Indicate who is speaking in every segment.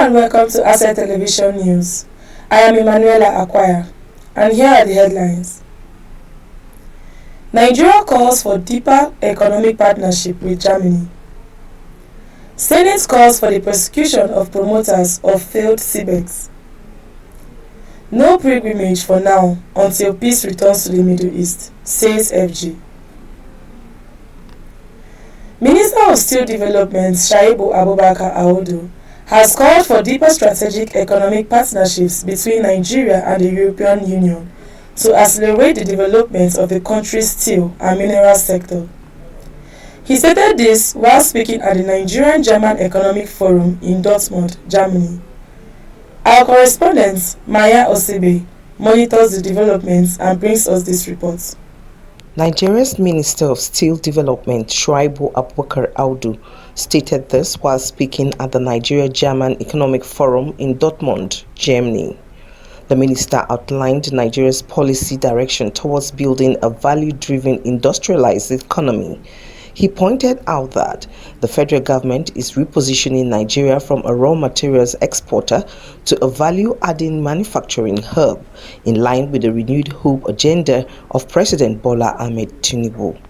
Speaker 1: and welcome to Asset Television News. I am Emanuela Akwaya, and here are the headlines. Nigeria calls for deeper economic partnership with Germany. Senate calls for the prosecution of promoters of failed CBEX. No pilgrimage for now until peace returns to the Middle East, says FG. Minister of Steel Development Shaibu Abubakar Audu has called for deeper strategic economic partnerships between Nigeria and the European Union to accelerate the development of the country's steel and mineral sector. He stated this while speaking at the Nigerian-German Economic Forum in Dortmund, Germany. Our correspondent, Maya Osebe, monitors the developments and brings us this report.
Speaker 2: Nigeria's Minister of Steel Development, Shaibu Abubakar Audu, stated this while speaking at the Nigeria-German Economic Forum in Dortmund, Germany. The minister outlined Nigeria's policy direction towards building a value-driven industrialized economy. He pointed out that the federal government is repositioning Nigeria from a raw materials exporter to a value-adding manufacturing hub, in line with the renewed hope agenda of President Bola Ahmed Tinubu.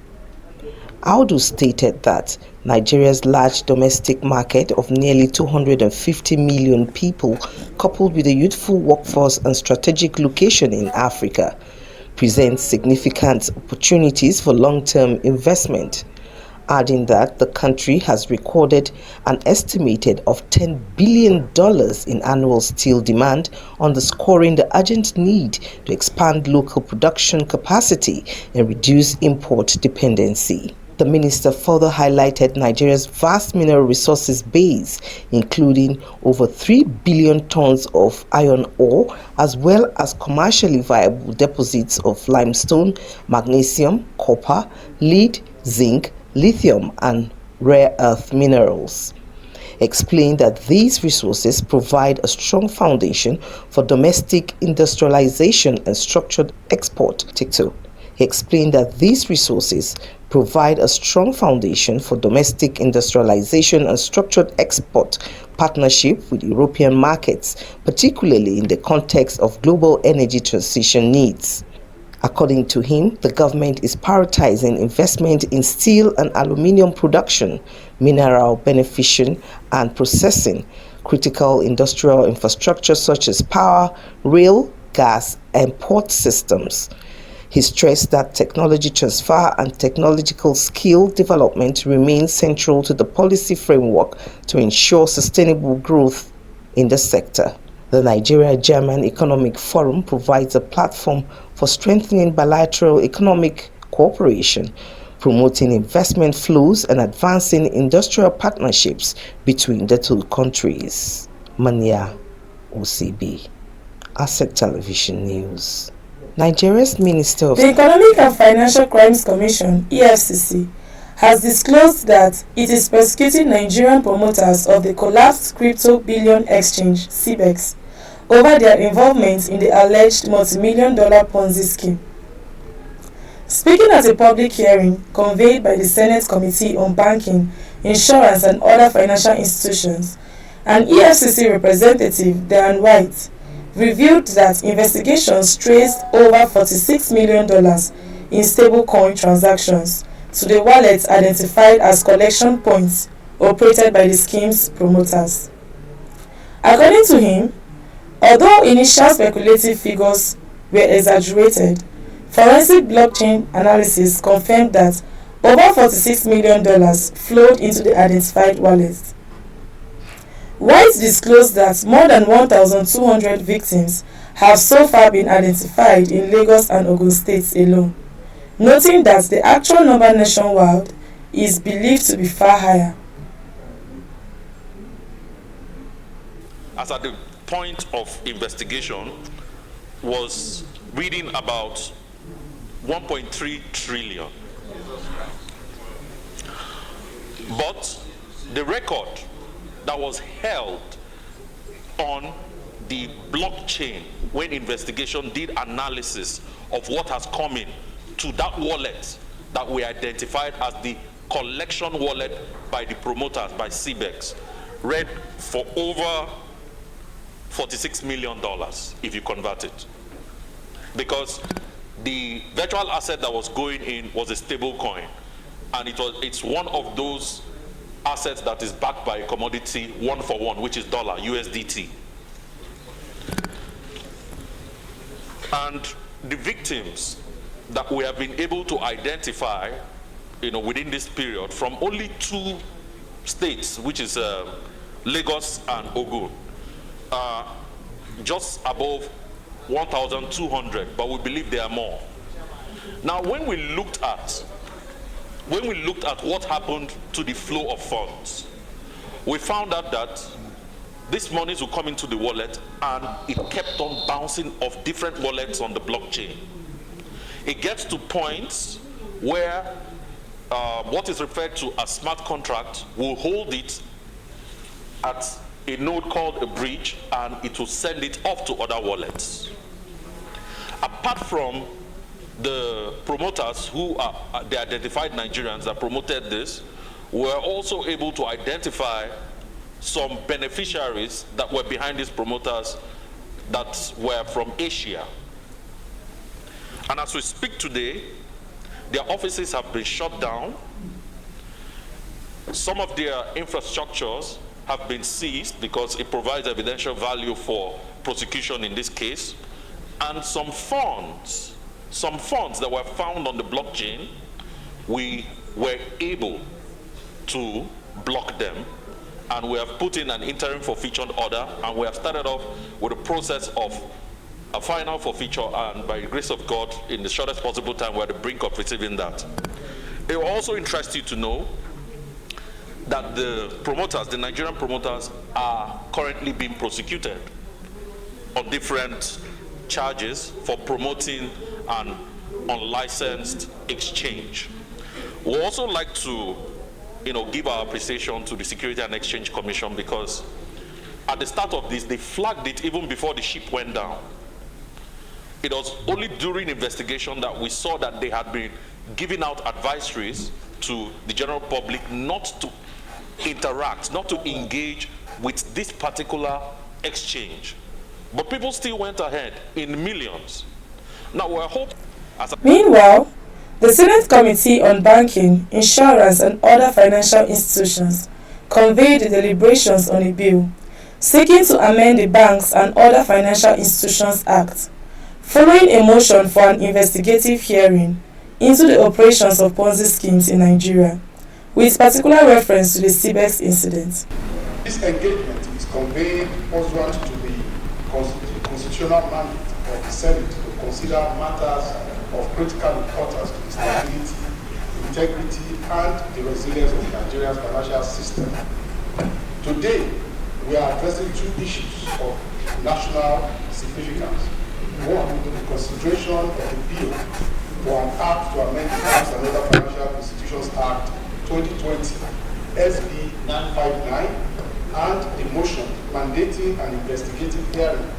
Speaker 2: Audu stated that Nigeria's large domestic market of nearly 250 million people, coupled with a youthful workforce and strategic location in Africa, presents significant opportunities for long-term investment, adding that the country has recorded an estimated of $10 billion in annual steel demand, underscoring the urgent need to expand local production capacity and reduce import dependency. The minister further highlighted Nigeria's vast mineral resources base, including over 3 billion tons of iron ore, as well as commercially viable deposits of limestone, magnesium, copper, lead, zinc, lithium, and rare earth minerals. Explained that these resources provide a strong foundation for domestic industrialization and structured export. He explained that these resources provide a strong foundation for domestic industrialization and structured export partnership with European markets, particularly in the context of global energy transition needs. According to him, the government is prioritizing investment in steel and aluminium production, mineral beneficiation and processing, critical industrial infrastructure such as power, rail, gas, and port systems. He stressed that technology transfer and technological skill development remain central to the policy framework to ensure sustainable growth in the sector. The Nigeria-German Economic Forum provides a platform for strengthening bilateral economic cooperation, promoting investment flows, and advancing industrial partnerships between the two countries. Mania OCB, Asset Television News. Nigeria's Minister of
Speaker 1: The Economic and Financial Crimes Commission, EFCC, has disclosed that it is prosecuting Nigerian promoters of the collapsed crypto billion exchange, CBEX, over their involvement in the alleged multi-million-dollar Ponzi scheme. Speaking at a public hearing convened by the Senate Committee on Banking, Insurance and Other Financial Institutions, an EFCC representative, Dan White, revealed that investigations traced over $46 million in stablecoin transactions to the wallets identified as collection points operated by the scheme's promoters. According to him, although initial speculative figures were exaggerated, forensic blockchain analysis confirmed that over $46 million flowed into the identified wallets. White disclosed that more than 1,200 victims have so far been identified in Lagos and Ogun states alone, noting that the actual number nationwide is believed to be far higher.
Speaker 3: As at the point of investigation, was reading about 1.3 trillion. But the record that was held on the blockchain when investigation did analysis of what has come in to that wallet that we identified as the collection wallet by the promoters, by CBEX, read for over $46 million if you convert it. Because the virtual asset that was going in was a stable coin. And it's one of those assets that is backed by a commodity 1-for-1, which is dollar, USDT. And the victims that we have been able to identify, within this period from only 2 states, which is Lagos and Ogun, just above 1,200, but we believe there are more. Now, when we looked at what happened to the flow of funds, we found out that these monies will come into the wallet and it kept on bouncing off different wallets on the blockchain. It gets to points where what is referred to as smart contract will hold it at a node called a bridge and it will send it off to other wallets. Apart from the promoters who are the identified Nigerians that promoted this, we were also able to identify some beneficiaries that were behind these promoters that were from Asia. And as we speak today, their offices have been shut down. Some of their infrastructures have been seized because it provides evidential value for prosecution in this case. And some funds that were found on the blockchain, we were able to block them. And we have put in an interim forfeiture order, and we have started off with a process of a final forfeiture, and by the grace of God, in the shortest possible time, we're at the brink of receiving that. It will also interest you to know that the promoters, the Nigerian promoters, are currently being prosecuted on different charges for promoting an unlicensed exchange. We also like to give our appreciation to the Security and Exchange Commission, because at the start of this, they flagged it even before the ship went down. It was only during investigation that we saw that they had been giving out advisories to the general public not to interact, not to engage with this particular exchange. But people still went ahead in millions. Now we're hoping.
Speaker 1: Meanwhile, the Senate Committee on Banking, Insurance and Other Financial Institutions convened the deliberations on a bill seeking to amend the Banks and Other Financial Institutions Act, following a motion for an investigative hearing into the operations of Ponzi schemes in Nigeria, with particular reference to the CBEX incident.
Speaker 4: This engagement is conveyed pursuant to the constitutional mandate of the Senate to consider matters of critical importance to the stability, integrity, and the resilience of Nigeria's financial system. Today, we are addressing 2 issues of national significance. One, the consideration of the bill for an act to amend the Banks and Other Financial Institutions Act 2020, SB 959, and the motion mandating an investigative hearing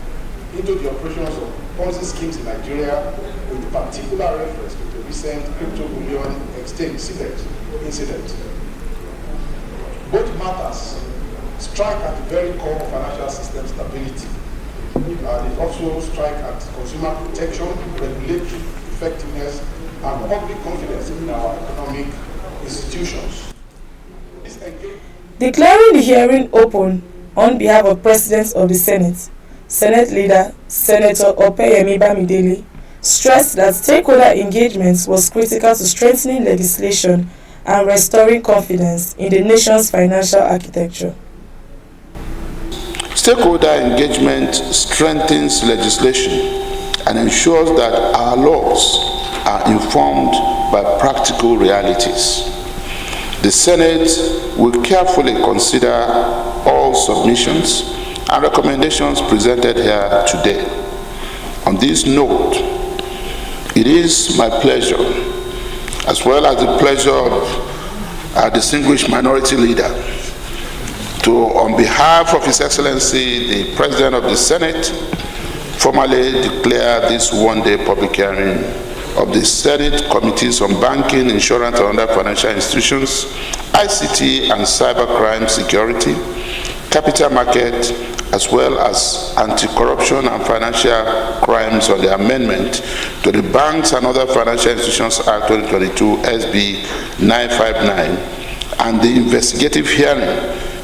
Speaker 4: into the operations of Ponzi schemes in Nigeria, with particular reference to the recent crypto bullion exchange CBEX incident. Both matters strike at the very core of financial system stability. They also strike at consumer protection, regulatory effectiveness, and public confidence in our economic institutions.
Speaker 1: Declaring the hearing open on behalf of President of the Senate, Senate Leader Senator Opeyemi Bamidele stressed that stakeholder engagement was critical to strengthening legislation and restoring confidence in the nation's financial architecture.
Speaker 5: Stakeholder engagement strengthens legislation and ensures that our laws are informed by practical realities. The Senate will carefully consider all submissions and recommendations presented here today. On this note, it is my pleasure, as well as the pleasure of our distinguished minority leader, to, on behalf of His Excellency, the President of the Senate, formally declare this one-day public hearing of the Senate Committees on Banking, Insurance and Other Financial Institutions, ICT and Cybercrime Security, Capital Market as well as Anti-Corruption and Financial Crimes on the amendment to the Banks and Other Financial Institutions Act 2022 SB 959 and the investigative hearing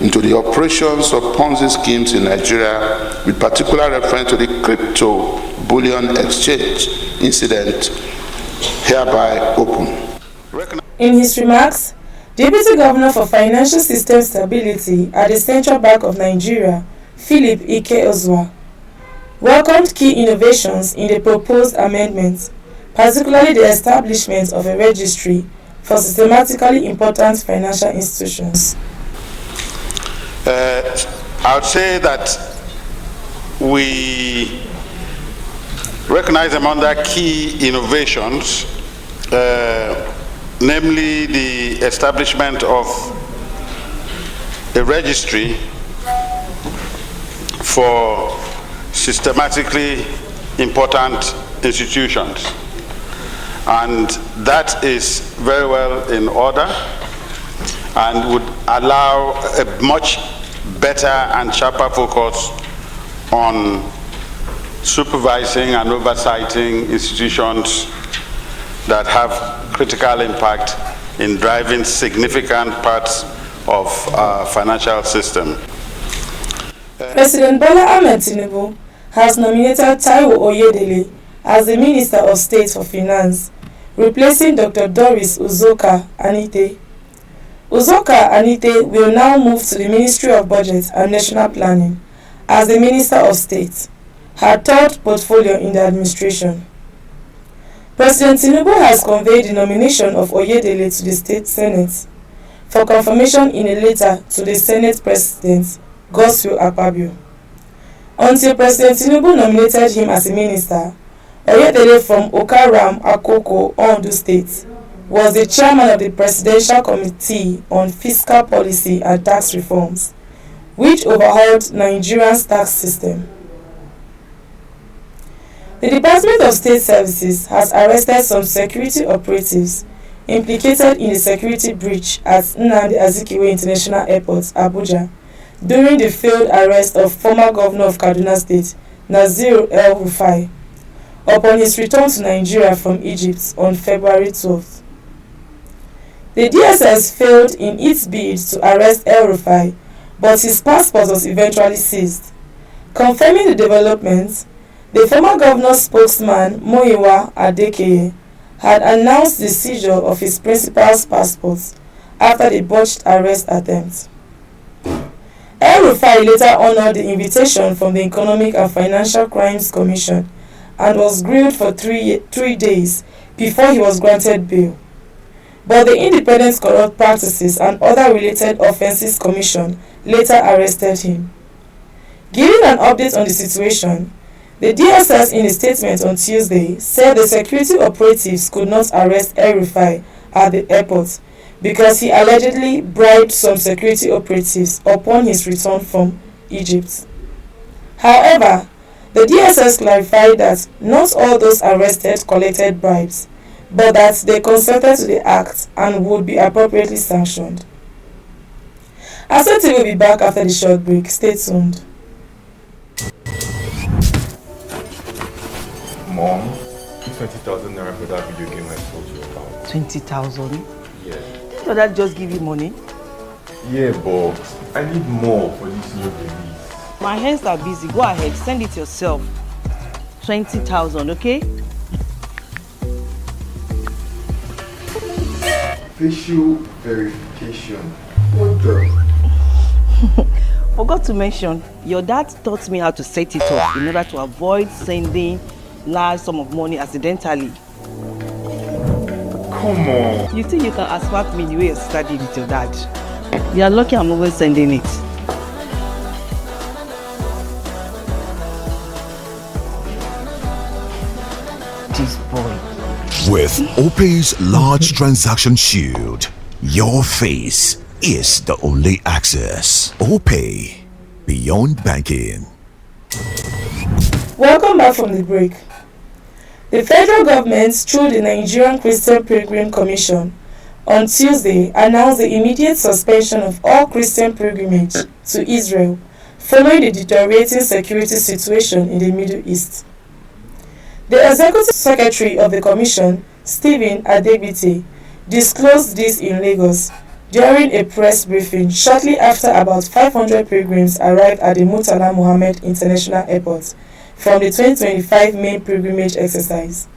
Speaker 5: into the operations of Ponzi schemes in Nigeria, with particular reference to the crypto bullion exchange incident, hereby open.
Speaker 1: In his remarks, Deputy Governor for Financial System Stability at the Central Bank of Nigeria, Philip Ike Ozwa, welcomed key innovations in the proposed amendments, particularly the establishment of a registry for systematically important financial institutions.
Speaker 6: I would say that we recognize among the key innovations, namely the establishment of a registry for systematically important institutions, and that is very well in order and would allow a much better and sharper focus on supervising and oversighting institutions that have critical impact in driving significant parts of our financial system.
Speaker 1: President Bola Ahmed Tinubu has nominated Taiwo Oyedele as the Minister of State for Finance, replacing Dr. Doris Uzoka Anite. Uzoka Anite will now move to the Ministry of Budget and National Planning as the Minister of State, her third portfolio in the administration. President Tinubu has conveyed the nomination of Oyedele to the State Senate for confirmation in a letter to the Senate President, Godswill Akpabio. Until President Tinubu nominated him as a minister, Oyedele from Okaram Akoko, Ondo State, was the chairman of the Presidential Committee on Fiscal Policy and Tax Reforms, which overhauled Nigeria's tax system. The Department of State Services has arrested some security operatives implicated in the security breach at Nnamdi Azikiwe International Airport, Abuja, during the failed arrest of former governor of Kaduna State, Nasir El-Rufai, upon his return to Nigeria from Egypt on February 12th. The DSS failed in its bid to arrest El-Rufai, but his passport was eventually seized. Confirming the developments, the former governor's spokesman, Moyiwa Adekeye, had announced the seizure of his principal's passports after the botched arrest attempt. El-Rufai later honored the invitation from the Economic and Financial Crimes Commission and was grilled for three days before he was granted bail. But the Independent Corrupt Practices and Other Related Offences Commission later arrested him. Giving an update on the situation, the DSS in a statement on Tuesday said the security operatives could not arrest El-Rufai at the airport because he allegedly bribed some security operatives upon his return from Egypt. However, the DSS clarified that not all those arrested collected bribes, but that they consented to the act and would be appropriately sanctioned. Asante will be back after the short break. Stay tuned.
Speaker 7: Mom, 20,000 naira for that video game I told you about.
Speaker 8: 20,000?
Speaker 7: Yeah.
Speaker 8: Did your dad just give you money?
Speaker 7: Yeah, but I need more for this new release.
Speaker 8: My hands are busy. Go ahead, send it yourself. 20,000, okay?
Speaker 7: Facial verification. What the?
Speaker 8: Forgot to mention, your dad taught me how to set it up in order to avoid sending large sum of money accidentally.
Speaker 7: Come on.
Speaker 8: You think you can assault me the way you studied with your dad? You are lucky I'm always sending it. This boy.
Speaker 9: With OPay's large transaction shield, your face is the only access. OPay, beyond banking.
Speaker 1: Welcome back from the break. The federal government, through the Nigerian Christian Pilgrim Commission, on Tuesday announced the immediate suspension of all Christian pilgrimage to Israel following the deteriorating security situation in the Middle East. The Executive Secretary of the Commission, Stephen Adegbite, disclosed this in Lagos during a press briefing shortly after about 500 pilgrims arrived at the Murtala Muhammed International Airport from the 2025 main pilgrimage exercise.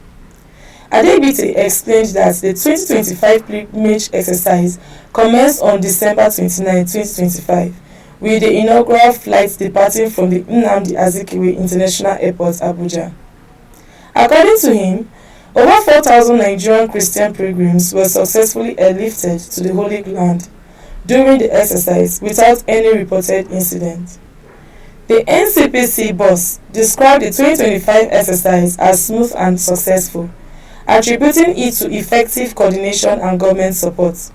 Speaker 1: Adegbite explained that the 2025 pilgrimage exercise commenced on December 29, 2025, with the inaugural flight departing from the Nnamdi Azikiwe International Airport, Abuja. According to him, over 4,000 Nigerian Christian pilgrims were successfully airlifted to the Holy Land during the exercise without any reported incident. The NCPC boss described the 2025 exercise as smooth and successful, attributing it to effective coordination and government support.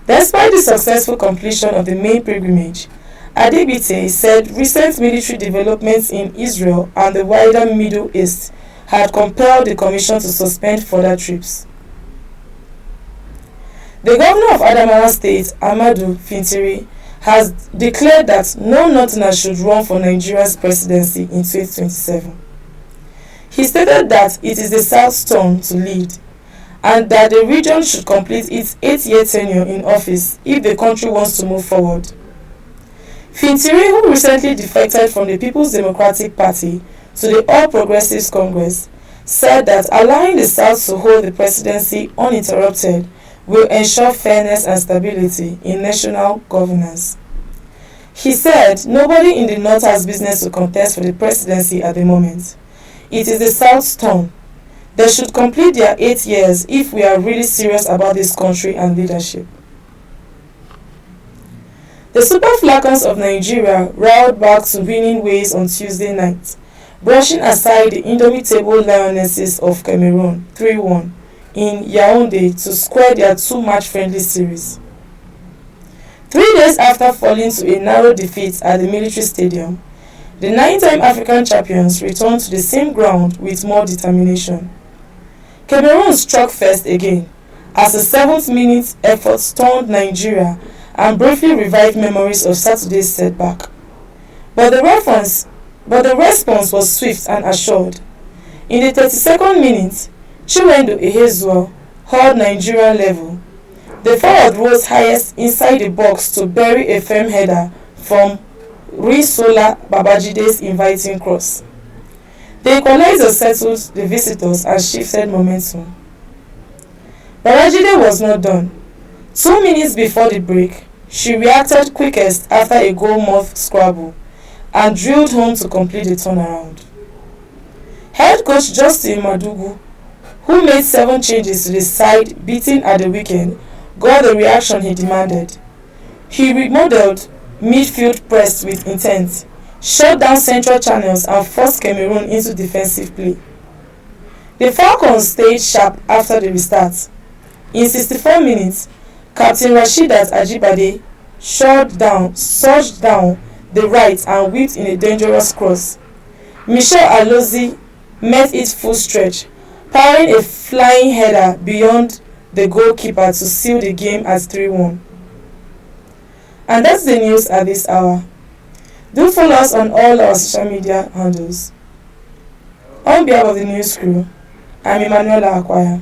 Speaker 1: Despite the successful completion of the main pilgrimage, Adegbite said recent military developments in Israel and the wider Middle East had compelled the Commission to suspend further trips. The governor of Adamawa State, Ahmadu Fintiri, has declared that no Northerner should run for Nigeria's presidency in 2027. He stated that it is the South's turn to lead, and that the region should complete its 8-year tenure in office if the country wants to move forward. Fintiri, who recently defected from the People's Democratic Party to the All Progressives Congress, said that allowing the South to hold the presidency uninterrupted will ensure fairness and stability in national governance. He said nobody in the North has business to contest for the presidency at the moment. It is the South's turn. They should complete their 8 years if we are really serious about this country and leadership. The Super Falcons of Nigeria roared back to winning ways on Tuesday night, brushing aside the indomitable Lionesses of Cameroon 3-1 in Yaoundé to square their 2-match friendly series. 3 days after falling to a narrow defeat at the military stadium, the 9-time African champions returned to the same ground with more determination. Cameroon struck first again as a 7th-minute effort stunned Nigeria and briefly revived memories of Saturday's setback. But the response was swift and assured. In the 32nd minute, Chinwendu Ehezua held Nigerian level. The forward rose highest inside the box to bury a firm header from Risola Babajide's inviting cross. The equalizer settled the visitors and shifted momentum. Babajide was not done. 2 minutes before the break, she reacted quickest after a goal-mouth scrabble and drilled home to complete the turnaround. Head coach Justin Madugu, who made 7 changes to the side beaten at the weekend, got the reaction he demanded. He remodeled midfield press with intent, shut down central channels and forced Cameroon into defensive play. The Falcons stayed sharp after the restart. In 64 minutes, Captain Rasheedat Ajibade surged down the right and whipped in a dangerous cross. Michel Alozie met it full stretch, powering a flying header beyond the goalkeeper to seal the game at 3-1. And that's the news at this hour. Do follow us on all our social media handles. On behalf of the news crew, I'm Emmanuel Akwaya.